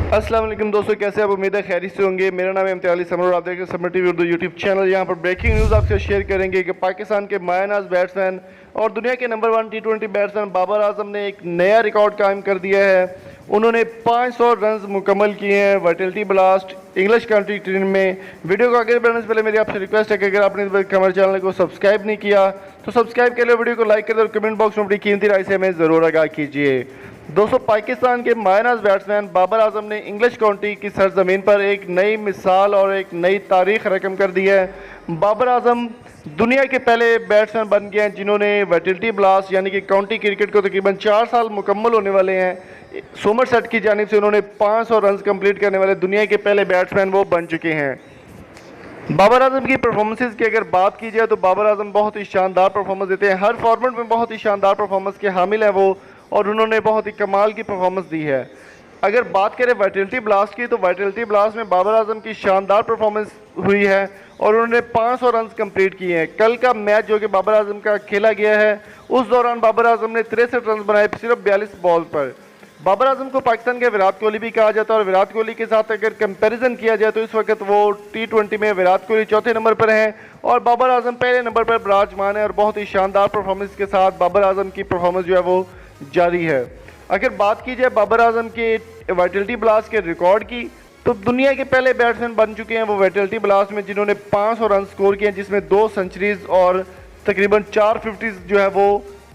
अस्सलाम वालेकुम दोस्तों, कैसे आप? उम्मीद है खैरियत से होंगे। मेरा नाम है इम्तियाज़ समर और आप देख रहे हैं summer TV Urdu YouTube channel. यहाँ पर ब्रेकिंग न्यूज़ आपसे शेयर करेंगे कि पाकिस्तान के मायनाज बैट्समैन और दुनिया के number 1 T20 batsman Babar Azam ने एक नया रिकॉर्ड कायम कर दिया है। उन्होंने 500 रन मुकम्मल किए हैं वर्टिलिटी ब्लास्ट इंग्लिश काउंटी टीम में। वीडियो को आगे बढ़ने से पहले मेरी आपसे रिक्वेस्ट है कि अगर आपने हमारे चैनल को सब्सक्राइब नहीं किया तो सब्सक्राइब कर लो, वीडियो को लाइक कर दो और कमेंट बॉक्स में अपनी कीमती राय से हमें ज़रूर आगाह कीजिए। दोस्तों, पाकिस्तान के मायनाज बैट्समैन बाबर आजम ने इंग्लिश काउंटी की सरजमीन पर एक नई मिसाल और एक नई तारीख रकम कर दी है। बाबर आजम दुनिया के पहले बैट्समैन बन गए हैं जिन्होंने वर्टिलिटी ब्लास्ट यानी कि काउंटी क्रिकेट को तकरीबन 4 साल मुकम्मल होने वाले हैं, सोमरसेट की जानिब से उन्होंने 500 रन कंप्लीट करने वाले दुनिया के पहले बैट्समैन वो बन चुके हैं। बाबर आजम की परफॉर्मेंसेज की अगर बात की जाए तो बाबर आजम बहुत ही शानदार परफॉर्मेंस देते हैं, हर फॉर्मेट में बहुत ही शानदार परफॉर्मेंस के हामिल हैं वो, और उन्होंने बहुत ही कमाल की परफॉर्मेंस दी है। अगर बात करें वर्टिलिटी ब्लास्ट की तो वर्टिलिटी ब्लास्ट में बाबर आजम की शानदार परफॉर्मेंस हुई है और उन्होंने 500 रन कंप्लीट किए हैं। कल का मैच जो कि बाबर आजम का खेला गया है उस दौरान बाबर आजम ने 63 रन बनाए सिर्फ 42 बॉल पर। बाबर आजम को पाकिस्तान के विराट कोहली भी कहा जाता है और विराट कोहली के साथ अगर कंपैरिजन किया जाए तो इस वक्त वो T20 में विराट कोहली चौथे नंबर पर हैं और बाबर आजम पहले नंबर पर विराजमान है और बहुत ही शानदार परफॉर्मेंस के साथ बाबर आजम की परफॉर्मेंस जो है वो जारी है। अगर बात की जाए बाबर आजम के वर्टिलिटी ब्लास्ट के रिकॉर्ड की तो दुनिया के पहले बैट्समैन बन चुके हैं वो वर्टिलिटी ब्लास्ट में जिन्होंने 500 रन स्कोर किए हैं, जिसमें 2 सेंचुरीज और तकरीबन 4 50s जो है वो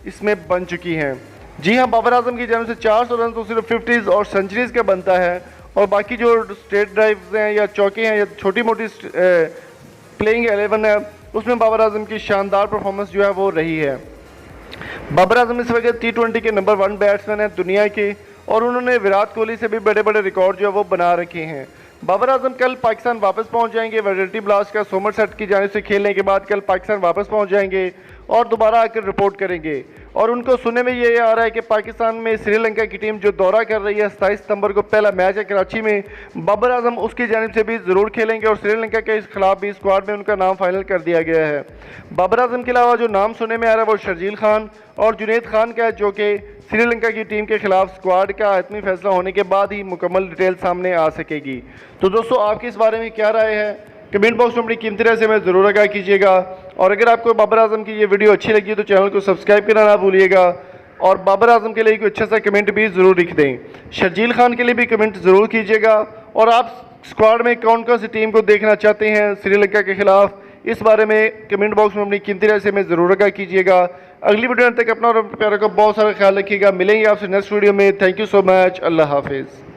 इसमें बन चुकी हैं। जी हाँ, बाबर आजम की जानिब से 400 रन तो सिर्फ 50s और सेंचुरीज का बनता है और बाकी जो स्ट्रेट ड्राइव्स हैं या चौके हैं या छोटी मोटी प्लेइंग 11 है उसमें बाबर आजम की शानदार परफॉर्मेंस जो है वो रही है। बाबर आजम इस वक्त T20 के नंबर 1 बैट्समैन हैं दुनिया के और उन्होंने विराट कोहली से भी बड़े बड़े रिकॉर्ड जो है वो बना रखे हैं। बाबर आजम कल पाकिस्तान वापस पहुंच जाएंगे, वर्टिलिटी ब्लास्ट का सोमरसेट की जानिब से खेलने के बाद कल पाकिस्तान वापस पहुंच जाएंगे और दोबारा आकर रिपोर्ट करेंगे। और उनको सुनने में ये आ रहा है कि पाकिस्तान में श्रीलंका की टीम जो दौरा कर रही है 27 सितंबर को पहला मैच है कराची में, बाबर आजम उसकी जानिब से भी ज़रूर खेलेंगे और श्रीलंका के खिलाफ भी स्क्वाड में उनका नाम फाइनल कर दिया गया है। बाबर आजम के अलावा जो नाम सुनने में आ रहा है वो शर्जील खान और जुनैद खान का है जो कि श्रीलंका की टीम के खिलाफ स्क्वाड का हतमी फैसला होने के बाद ही मुकम्मल डिटेल सामने आ सकेगी। तो दोस्तों, आपकी इस बारे में क्या राय है? कमेंट बॉक्स में अपनी कीमती राय से हमें ज़रूर आगाह कीजिएगा और अगर आपको बाबर आजम की ये वीडियो अच्छी लगी तो चैनल को सब्सक्राइब करना ना भूलिएगा और बाबर आजम के लिए कोई अच्छा सा कमेंट भी ज़रूर लिख दें। शर्जील खान के लिए भी कमेंट ज़रूर कीजिएगा और आप स्क्वाड में कौन कौन सी टीम को देखना चाहते हैं श्रीलंका के खिलाफ, इस बारे में कमेंट बॉक्स में अपनी कीमती राय से हमें ज़रूर आगाह कीजिएगा। अगली वीडियो तक अपना और प्यारों का बहुत सारा ख्याल रखिएगा। मिलेंगे आपसे नेक्स्ट वीडियो में। Thank you so much. अल्लाह हाफिज़।